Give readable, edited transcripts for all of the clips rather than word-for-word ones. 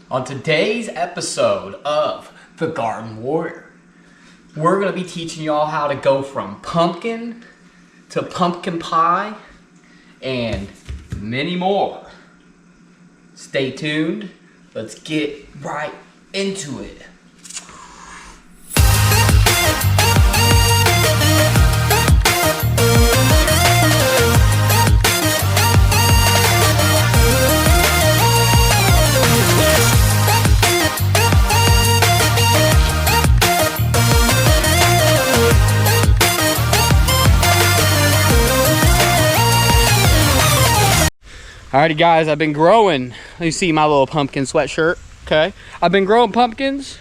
On today's episode of The Garden Warrior, we're going to be teaching y'all how to go from pumpkin to pumpkin pie and many more. Stay tuned. Let's get right into it. Alrighty guys, I've been growing, you see my little pumpkin sweatshirt, okay? I've been growing pumpkins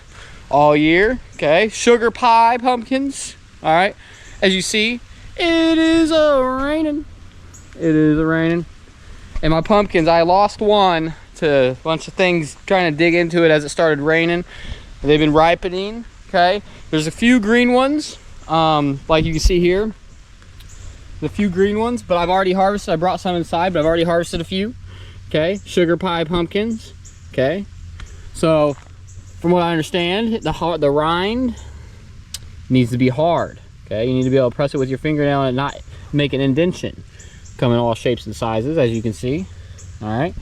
all year, okay? Sugar pie pumpkins, alright? As you see, it is raining. It is raining. And my pumpkins, I lost one to a bunch of things trying to dig into it as it started raining. They've been ripening, okay? There's a few green ones, like you can see here. The few green ones, but I've already harvested. I brought some inside, but I've already harvested a few. Okay, sugar pie pumpkins. Okay, so from what I understand, the rind needs to be hard. Okay, you need to be able to press it with your fingernail and not make an indentation. Come in all shapes and sizes, as you can see. All right,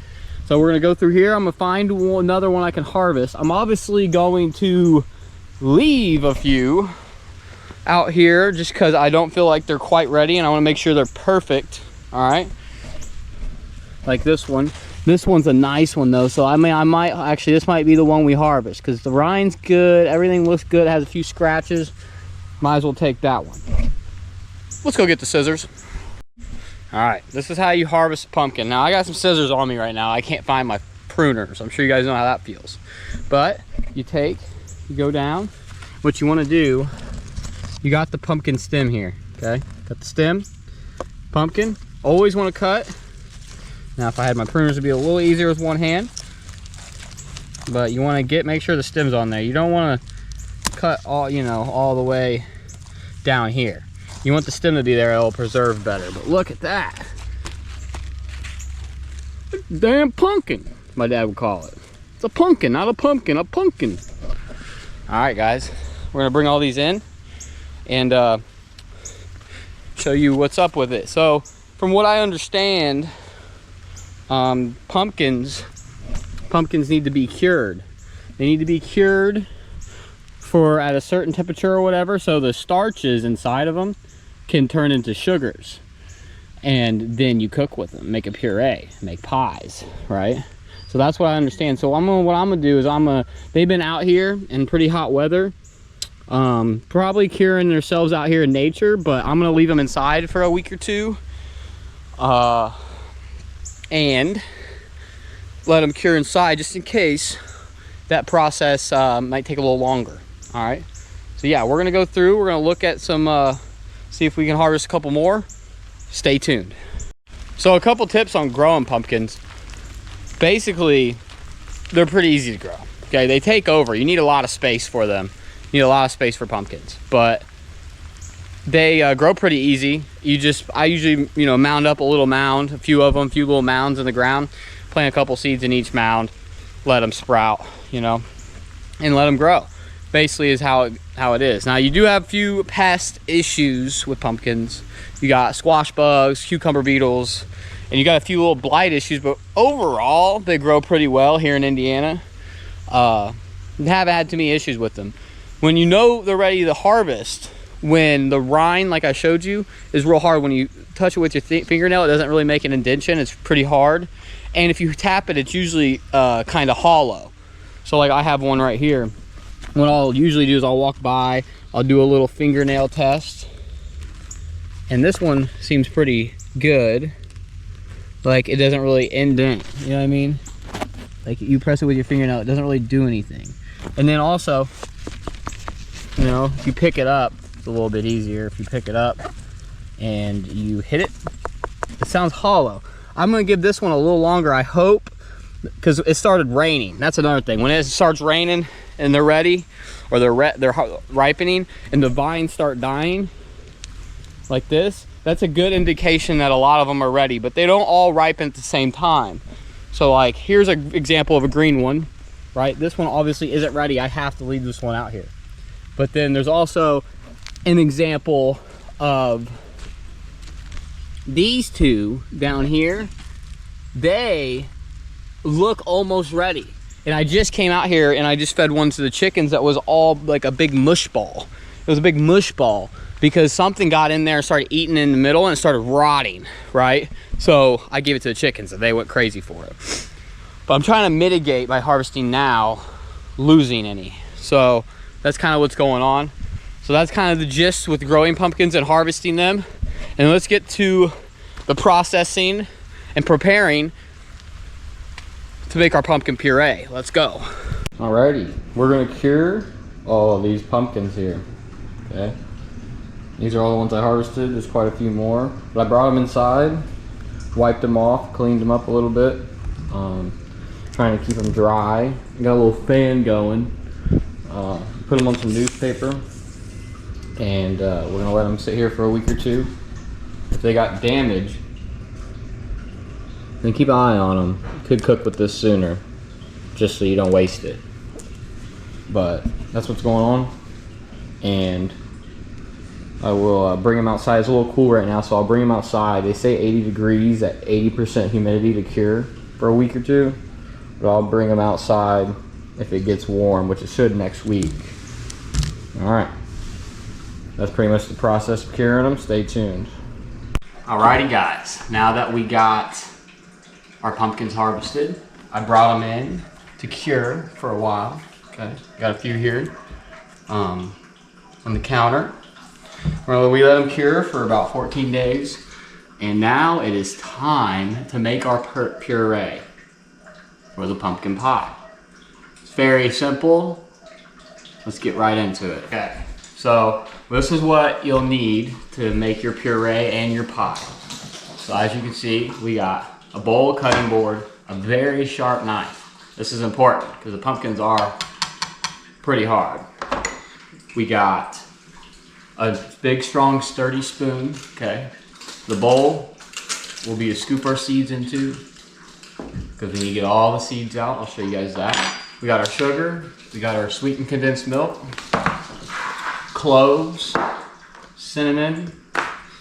so we're gonna go through here. I'm gonna find another one I can harvest. I'm obviously going to leave a few out here just because I don't feel like they're quite ready and I want to make sure they're perfect. All right, like this one. This one's a nice one though, so I might actually, this might be the one we harvest because the rind's good, everything looks good, it has a few scratches. Might as well take that one. Let's go get the scissors. All right, this is how you harvest a pumpkin. Now I got some scissors on me right now. I can't find my pruners. I'm sure you guys know how that feels. But you go down. What you want to do, you got the pumpkin stem here, okay? Got the stem, pumpkin. Always want to cut. Now, if I had my pruners, it'd be a little easier with one hand. But you want to make sure the stem's on there. You don't want to cut all the way down here. You want the stem to be there, it'll preserve better. But look at that. Damn pumpkin, my dad would call it. It's a pumpkin, not a pumpkin, a pumpkin. All right, guys, we're gonna bring all these in and show you what's up with it. So from what I understand, pumpkins need to be cured. They need to be cured at a certain temperature or whatever, so the starches inside of them can turn into sugars, and then you cook with them, make a puree, make pies, right? So that's what I understand. So what I'm gonna do is they've been out here in pretty hot weather, probably curing themselves out here in nature, but I'm gonna leave them inside for a week or two and let them cure inside just in case that process might take a little longer. All right, so yeah, we're gonna go through, we're gonna look at some see if we can harvest a couple more. Stay tuned. So a couple tips on growing pumpkins. Basically, they're pretty easy to grow. Okay, they take over. You need a lot of space for them. You need a lot of space for pumpkins, but they grow pretty easy. I usually mound up a little mound, a few little mounds in the ground, plant a couple seeds in each mound, let them sprout, and let them grow. Basically is how it is. Now you do have a few pest issues with pumpkins. You got squash bugs, cucumber beetles, and you got a few little blight issues, but overall they grow pretty well here in Indiana. Haven't had too many issues with them. When they're ready to harvest, when the rind, like I showed you, is real hard, when you touch it with your fingernail, it doesn't really make an indentation. It's pretty hard. And if you tap it, it's usually kind of hollow. So like I have one right here. What I'll usually do is I'll walk by, I'll do a little fingernail test. And this one seems pretty good. Like it doesn't really indent, you know what I mean? Like you press it with your fingernail, it doesn't really do anything. And then also, if you pick it up, it's a little bit easier. If you pick it up and you hit it, it sounds hollow. I'm gonna give this one a little longer, I hope, because it started raining. That's another thing. When it starts raining and they're ready, or they're ripening, and the vines start dying like this, that's a good indication that a lot of them are ready, but they don't all ripen at the same time. So like, here's an example of a green one. right? This one obviously isn't ready. I have to leave this one out here. But then there's also an example of these two down here. They look almost ready. And I just came out here and I just fed one to the chickens that was all like a big mush ball. It was a big mush ball because something got in there and started eating in the middle and it started rotting, right? So I gave it to the chickens and they went crazy for it. But I'm trying to mitigate by harvesting now, losing any. So that's kind of what's going on. So that's kind of the gist with growing pumpkins and harvesting them. And let's get to the processing and preparing to make our pumpkin puree. Let's go. Alrighty, we're gonna cure all of these pumpkins here, okay? These are all the ones I harvested. There's quite a few more, but I brought them inside, wiped them off, cleaned them up a little bit. Trying to keep them dry. Got a little fan going. Put them on some newspaper, and we're gonna let them sit here for a week or two. If they got damage, then keep an eye on them. Could cook with this sooner, just so you don't waste it. But that's what's going on, and I will bring them outside. It's a little cool right now, so I'll bring them outside. They say 80 degrees at 80% humidity to cure for a week or two, but I'll bring them outside if it gets warm, which it should next week. All right, that's pretty much the process of curing them. Stay tuned. Alrighty guys, now that we got our pumpkins harvested, I brought them in to cure for a while. Okay, got a few here on the counter. Well, we let them cure for about 14 days, and now it is time to make our puree for the pumpkin pie. It's very simple. Let's get right into it. Okay, so this is what you'll need to make your puree and your pie. So as you can see, we got a bowl, cutting board, a very sharp knife. This is important because the pumpkins are pretty hard. We got a big, strong, sturdy spoon, okay? The bowl will be to scoop our seeds into, because we need to get all the seeds out. I'll show you guys that. We got our sugar, we got our sweetened condensed milk, cloves, cinnamon,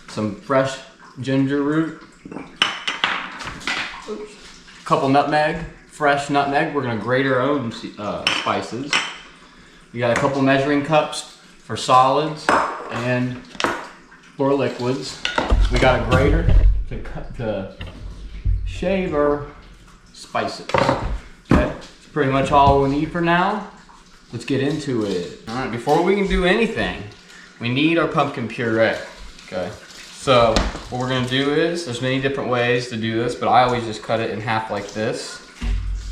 some fresh ginger root, a couple nutmeg, fresh nutmeg. We're gonna grate our own spices. We got a couple measuring cups for solids and for liquids. We got a grater to shave our spices. Okay, that's pretty much all we need for now. Let's get into it. All right, before we can do anything, we need our pumpkin puree. Okay, so what we're gonna do is, there's many different ways to do this, but I always just cut it in half like this,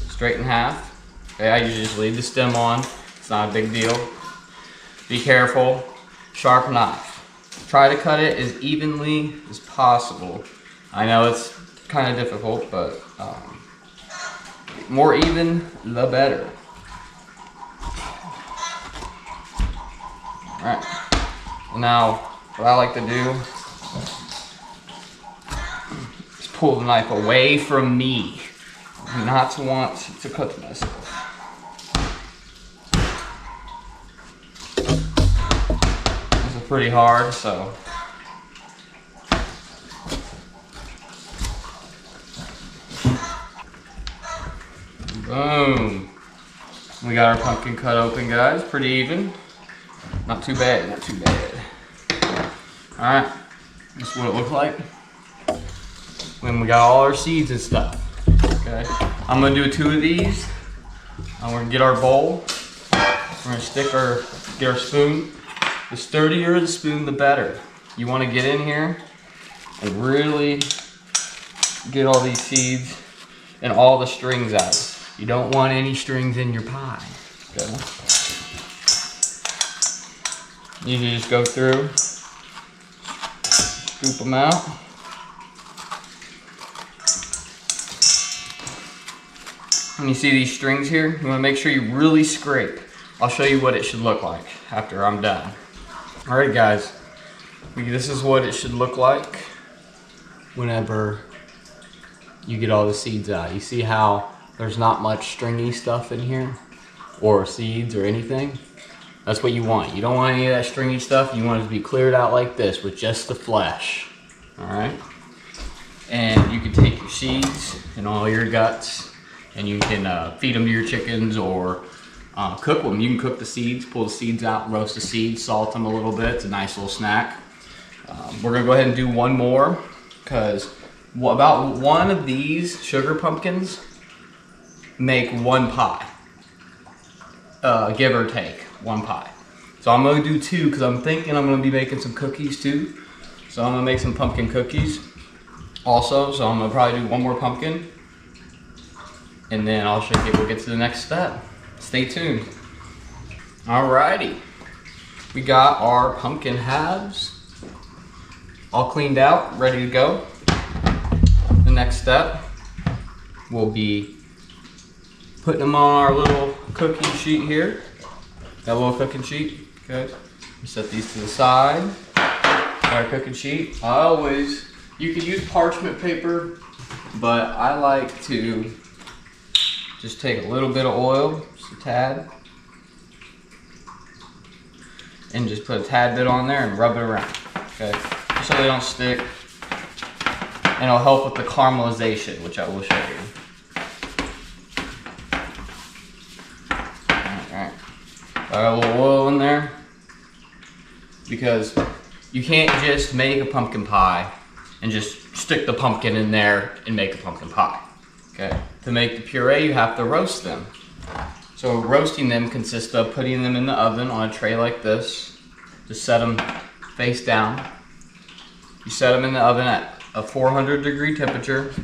straight in half. Okay, I usually just leave the stem on. It's not a big deal. Be careful. Sharp knife. Try to cut it as evenly as possible. I know it's kind of difficult, but more even, the better. All right. Now, what I like to do is pull the knife away from me. Not to want to cut myself. Pretty hard, so boom. We got our pumpkin cut open, guys. Pretty even. Not too bad, not too bad. Alright, this is what it looked like when we got all our seeds and stuff. Okay, I'm gonna do 2 of these. I'm gonna get our bowl. We're gonna get our spoon. The sturdier the spoon, the better. You want to get in here and really get all these seeds and all the strings out. You don't want any strings in your pie. Okay. You just go through, scoop them out. When you see these strings here, you want to make sure you really scrape. I'll show you what it should look like after I'm done. Alright guys, this is what it should look like whenever you get all the seeds out. You see how there's not much stringy stuff in here? or seeds or anything. That's what you want. You don't want any of that stringy stuff. You want it to be cleared out like this with just the flesh. All right? And you can take your seeds and all your guts and you can feed them to your chickens or cook them. You can cook the seeds, pull the seeds out, roast the seeds, salt them a little bit. It's a nice little snack. We're gonna go ahead and do one more because about one of these sugar pumpkins make one pie, give or take one pie. So I'm gonna do two because I'm thinking I'm gonna be making some cookies too. So I'm gonna make some pumpkin cookies also. So I'm gonna probably do one more pumpkin and then I'll show you, we'll get to the next step. Stay tuned. Alrighty, we got our pumpkin halves all cleaned out, ready to go. The next step will be putting them on our little cooking sheet here. That little cooking sheet, okay? Set these to the side. Our cooking sheet. You can use parchment paper, but I like to just take a little bit of oil, just a tad, and just put a tad bit on there and rub it around, okay? Just so they don't stick. And it'll help with the caramelization, which I will show you. Alright. I got a little oil in there because you can't just make a pumpkin pie and just stick the pumpkin in there and make a pumpkin pie. Okay. To make the puree, you have to roast them. So roasting them consists of putting them in the oven on a tray like this. Just set them face down. You set them in the oven at a 400-degree temperature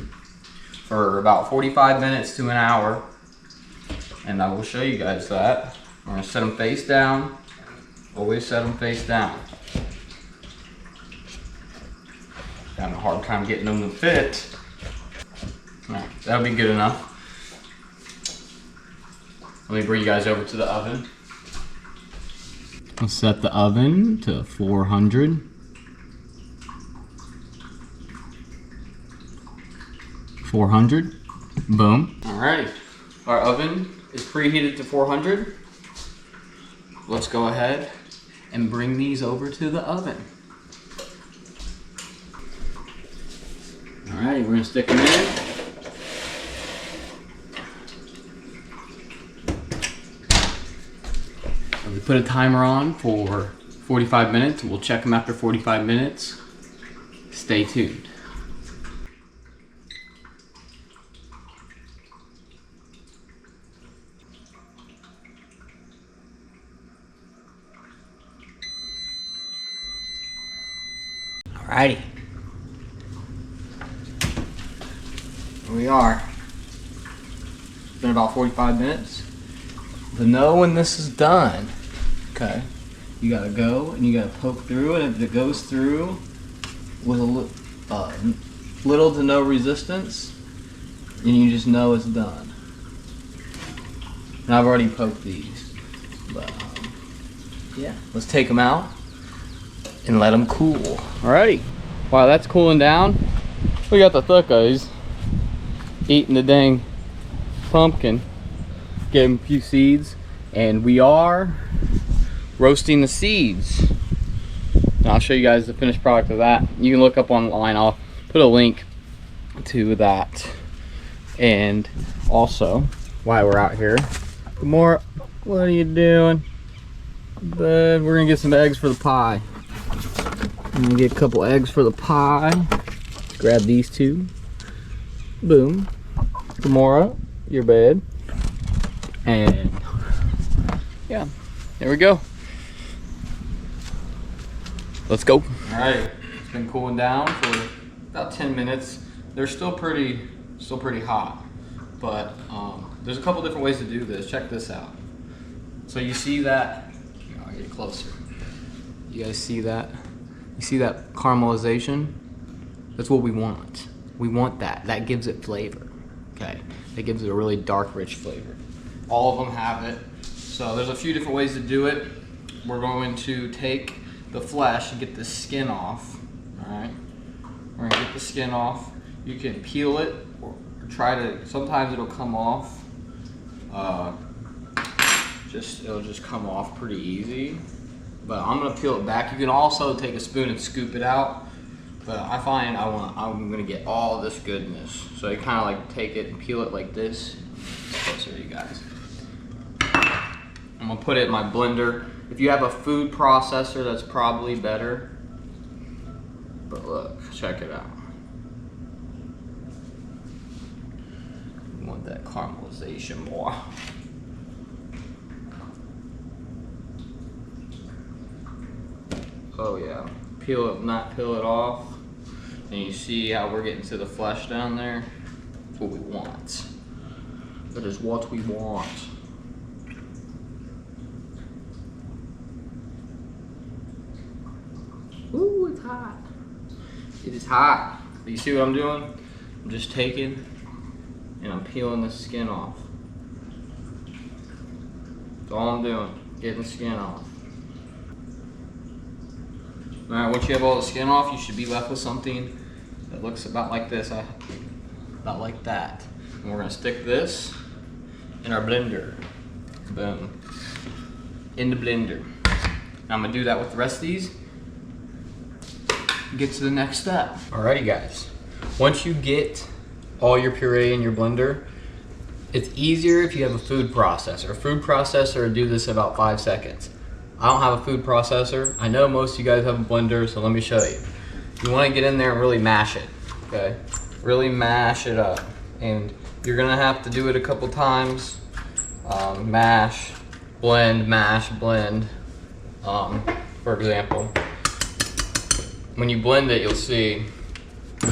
for about 45 minutes to an hour. And I will show you guys that. We're gonna set them face down. Always set them face down. Having a hard time getting them to fit. Alright, that'll be good enough. Let me bring you guys over to the oven. I'll set the oven to 400. 400. Boom. Alrighty. Our oven is preheated to 400. Let's go ahead and bring these over to the oven. Alrighty, we're gonna stick them in. So we put a timer on for 45 minutes. We'll check them after 45 minutes. Stay tuned. Alrighty. Here we are. It's been about 45 minutes. To know when this is done, okay, you gotta go and you gotta poke through it. If it goes through with a little to no resistance, then you just know it's done. And I've already poked these, but yeah, let's take them out and let them cool. Alrighty, while that's cooling down, we got the thuckos eating the dang pumpkin. Gave them a few seeds, and we are roasting the seeds. And I'll show you guys the finished product of that. You can look up online. I'll put a link to that. And also, while we're out here, Gamora, what are you doing? Bud, we're gonna get some eggs for the pie. I'm gonna get a couple eggs for the pie. Grab these two. Boom. Gamora, your bed. And yeah, there we go. Let's go. All right, it's been cooling down for about 10 minutes. They're still pretty hot, but there's a couple different ways to do this. Check this out. So you see that? I'll get closer. You guys see that? You see that caramelization? That's what we want. We want that. That gives it flavor. Okay, that gives it a really dark, rich flavor. All of them have it. So there's a few different ways to do it. We're going to take the flesh and get the skin off. All right, we're gonna get the skin off. You can peel it or try to. Sometimes it'll come off. it'll just come off pretty easy. But I'm gonna peel it back. You can also take a spoon and scoop it out. But I find I'm gonna get all this goodness. So you kind of like take it and peel it like this. Closer to you guys. I'm gonna put it in my blender. If you have a food processor, that's probably better. But look, check it out. You want that caramelization, boy. Oh yeah, peel it, not peel it off. And you see how we're getting to the flesh down there? That's what we want. That is what we want. Ooh, it's hot. It is hot. But you see what I'm doing? I'm just taking and I'm peeling the skin off. That's all I'm doing, getting the skin off. All right, once you have all the skin off, you should be left with something that looks about like this, about like that. And we're gonna stick this in our blender. Boom. In the blender. Now I'm gonna do that with the rest of these. Get to the next step. Alrighty guys, once you get all your puree in your blender, it's easier if you have a food processor. A food processor will do this in about 5 seconds. I don't have a food processor. I know most of you guys have a blender, so let me show you. You want to get in there and really mash it, okay? Really mash it up. And you're gonna have to do it a couple times. Mash, blend, mash, blend. For example, when you blend it, you'll see it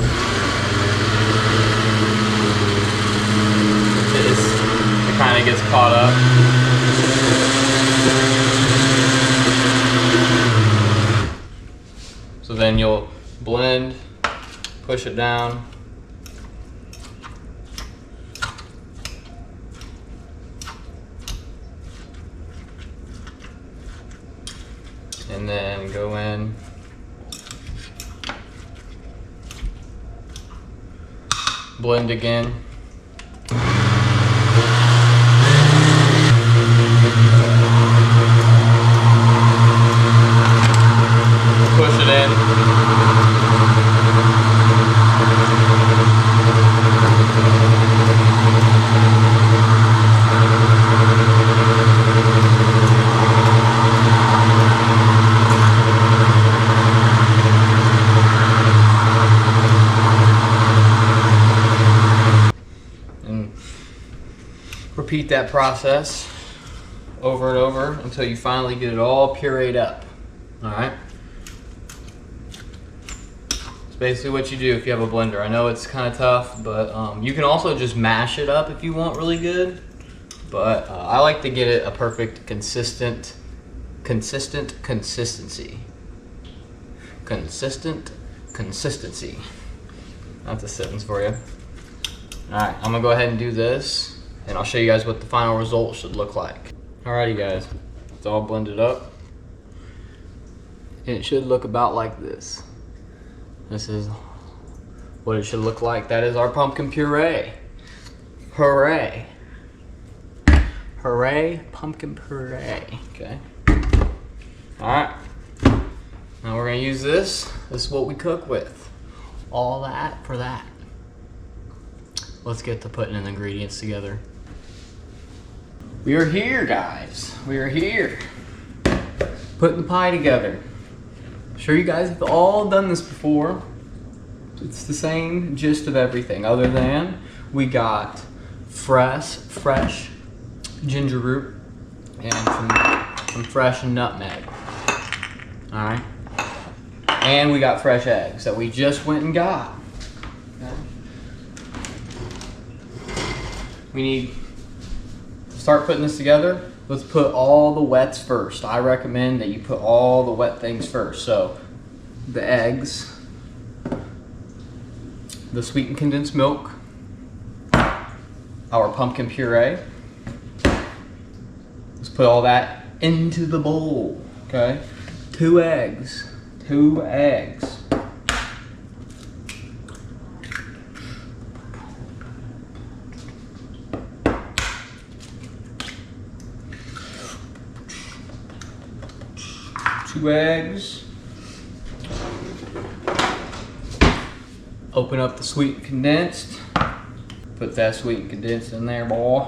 kind of gets caught up. So then you'll blend, push it down. And then go in. Blend again. Push it in. And repeat that process over and over until you finally get it all pureed up. All right. Basically what you do if you have a blender. I know it's kind of tough, but you can also just mash it up if you want really good. But I like to get it a perfect consistent consistency. Consistent consistency. That's a sentence for you. Alright, I'm gonna go ahead and do this, and I'll show you guys what the final result should look like. Alrighty guys, it's all blended up. And it should look about like this. This is what it should look like. That is our pumpkin puree. Hooray. Hooray, pumpkin puree. Okay. Alright. Now we're gonna use this. This is what we cook with. All that for that. Let's get to putting in the ingredients together. We are here, guys. We are here. Putting the pie together. I'm sure you guys have all done this before. It's the same gist of everything, other than we got fresh ginger root and some fresh nutmeg. All right. And we got fresh eggs that we just went and got. Okay. We need to start putting this together. Let's put all the wets first. I recommend that you put all the wet things first. So the eggs, the sweetened condensed milk, our pumpkin puree. Let's put all that into the bowl, okay? 2 eggs. 2 eggs. Open up the sweetened condensed. Put that sweetened condensed in there, boy.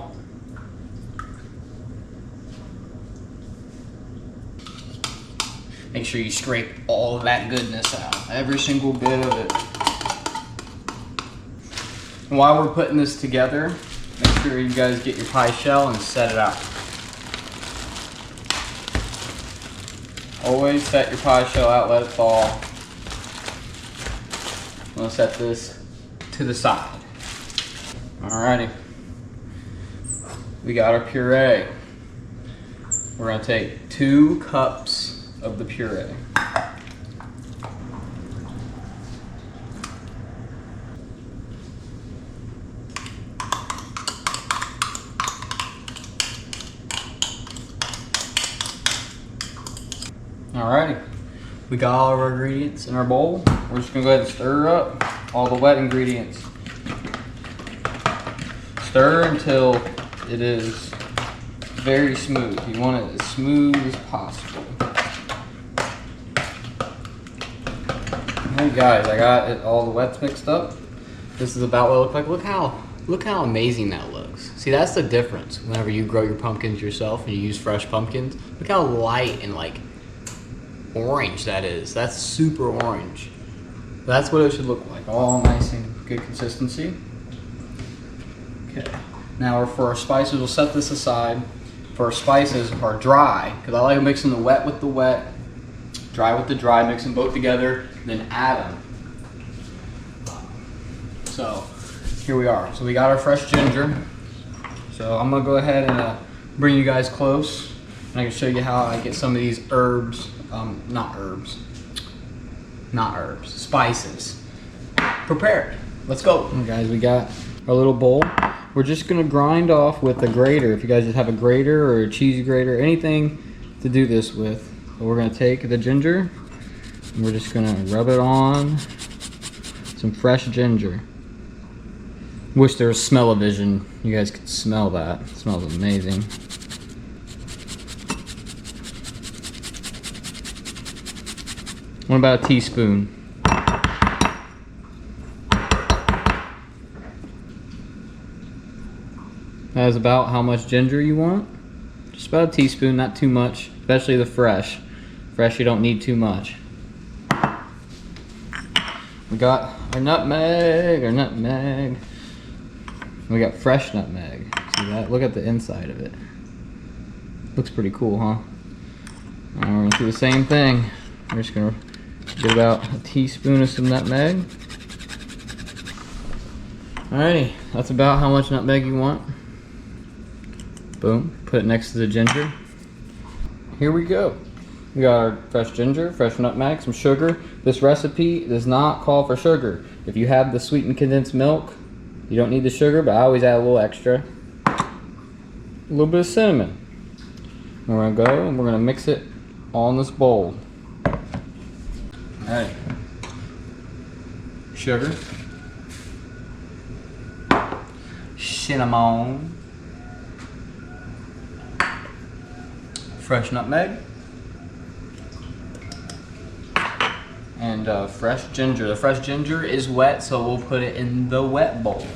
Make sure you scrape all of that goodness out, every single bit of it. And while we're putting this together, make sure you guys get your pie shell and set it out. Always set your pie shell out, let it fall. I'm gonna set this to the side. Alrighty. We got our puree. We're gonna take 2 cups of the puree. Alrighty, we got all of our ingredients in our bowl. We're just gonna go ahead and stir up all the wet ingredients. Stir until it is very smooth. You want it as smooth as possible. Hey guys, I got it, all the wets mixed up. This is about what it looks like. Look how amazing that looks. See, that's the difference whenever you grow your pumpkins yourself and you use fresh pumpkins. Look how light and like orange that is. That's super orange. That's what it should look like. All nice and good consistency. Okay. Now for our spices, we'll set this aside. For our spices are dry, because I like mixing the wet with the wet, dry with the dry, mix them both together, and then add them. So here we are. So we got our fresh ginger. So I'm gonna go ahead and bring you guys close, and I can show you how I get some of these herbs, spices prepared. Let's go. Okay, guys, we got our little bowl. We're just gonna grind off with a grater. If you guys just have a grater or a cheese grater, anything to do this with. So we're gonna take the ginger and we're just gonna rub it on some fresh ginger. Wish there was smell-o-vision. You guys could smell that. It smells amazing. What about a teaspoon? That is about how much ginger you want. Just about a teaspoon, not too much, especially the fresh. Fresh, you don't need too much. We got our nutmeg. We got fresh nutmeg. See that? Look at the inside of it. Looks pretty cool, huh? We're gonna do the same thing. We're just gonna get about a teaspoon of some nutmeg. Alrighty, that's about how much nutmeg you want. Boom, put it next to the ginger. Here we go. We got our fresh ginger, fresh nutmeg, some sugar. This recipe does not call for sugar. If you have the sweetened condensed milk, you don't need the sugar, but I always add a little extra. A little bit of cinnamon. And we're gonna go and we're gonna mix it all in this bowl. Alright. Sugar. Cinnamon. Fresh nutmeg. And fresh ginger. The fresh ginger is wet, so we'll put it in the wet bowl.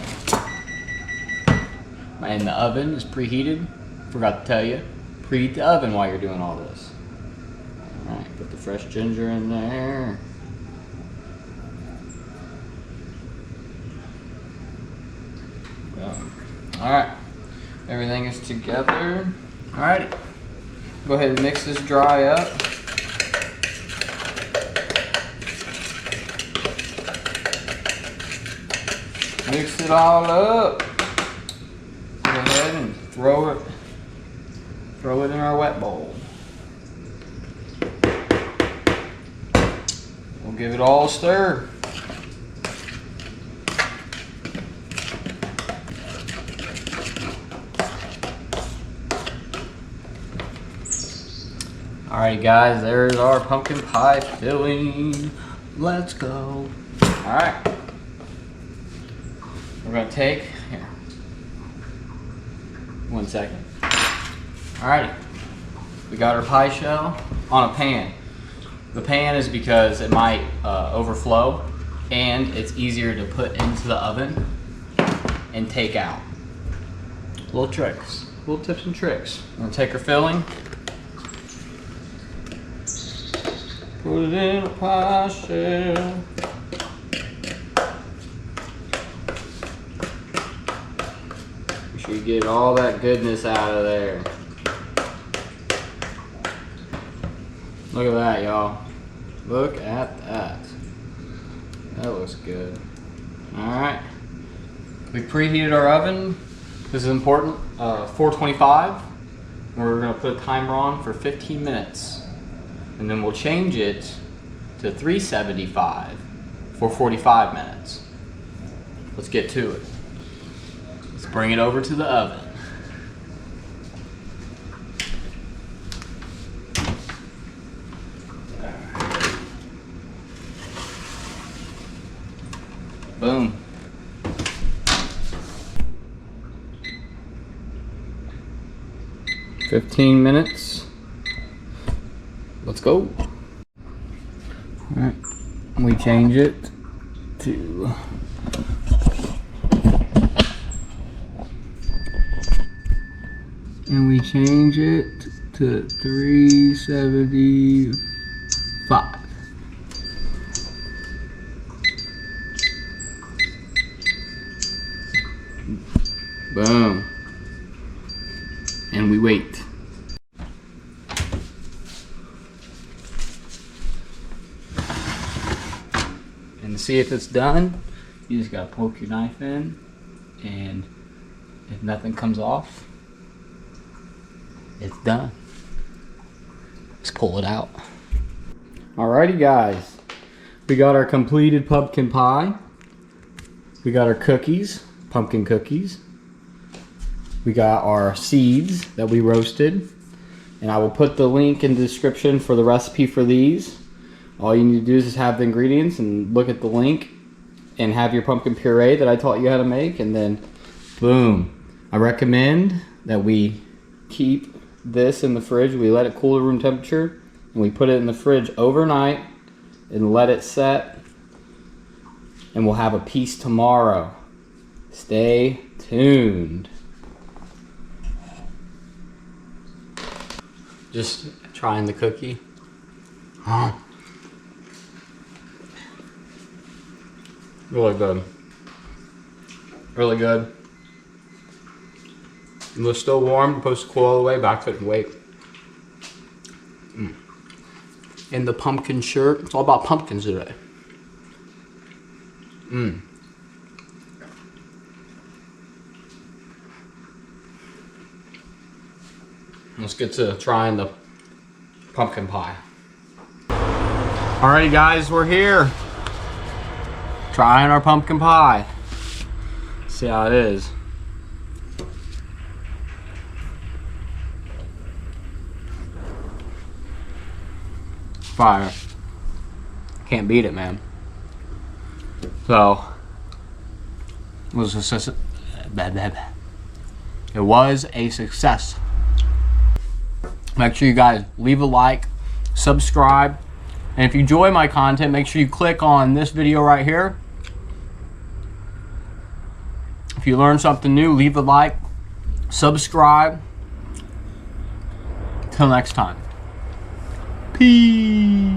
And the oven is preheated. Forgot to tell you, preheat the oven while you're doing all this. Alright, put the fresh ginger in there. Alright, everything is together. Alrighty, go ahead and mix this dry up. Mix it all up. Go ahead and throw it in our wet bowl. We'll give it all a stir. Alright guys, there's our pumpkin pie filling. Let's go. Alright. We're gonna take, here, 1 second. Alrighty, we got our pie shell on a pan. The pan is because it might overflow, and it's easier to put into the oven and take out. Little tricks, little tips and tricks. We're gonna take our filling, put it in a pie shell. Make sure you get all that goodness out of there. Look at that, y'all. Look at that. That looks good. Alright. We preheated our oven. This is important. 425. We're going to put a timer on for 15 minutes. And then we'll change it to 375 for 45 minutes. Let's get to it. Let's bring it over to the oven. Boom. "15 minutes. Let's go." Alright. We change it to and we change it to 375. Boom. And we wait. And to see if it's done, you just gotta poke your knife in, and if nothing comes off, it's done. Let's pull it out. Alrighty guys, we got our completed pumpkin pie. We got our cookies, pumpkin cookies. We got our seeds that we roasted, and I will put the link in the description for the recipe for these. All you need to do is just have the ingredients and look at the link and have your pumpkin puree that I taught you how to make, and then boom. I recommend that we keep this in the fridge. We let it cool to room temperature, and we put it in the fridge overnight and let it set, and we'll have a piece tomorrow. Stay tuned. Just trying the cookie. Really good. Really good. It was still warm, supposed to cool all the way, but I couldn't wait. And the pumpkin shirt. It's all about pumpkins today. Let's get to trying the pumpkin pie. Alrighty guys, we're here. Trying our pumpkin pie. See how it is. Fire. Can't beat it, man. So, it was a success. It was a success. Make sure you guys leave a like, subscribe, and if you enjoy my content, make sure you click on this video right here. If you learn something new, leave a like, subscribe. Till next time. Peace.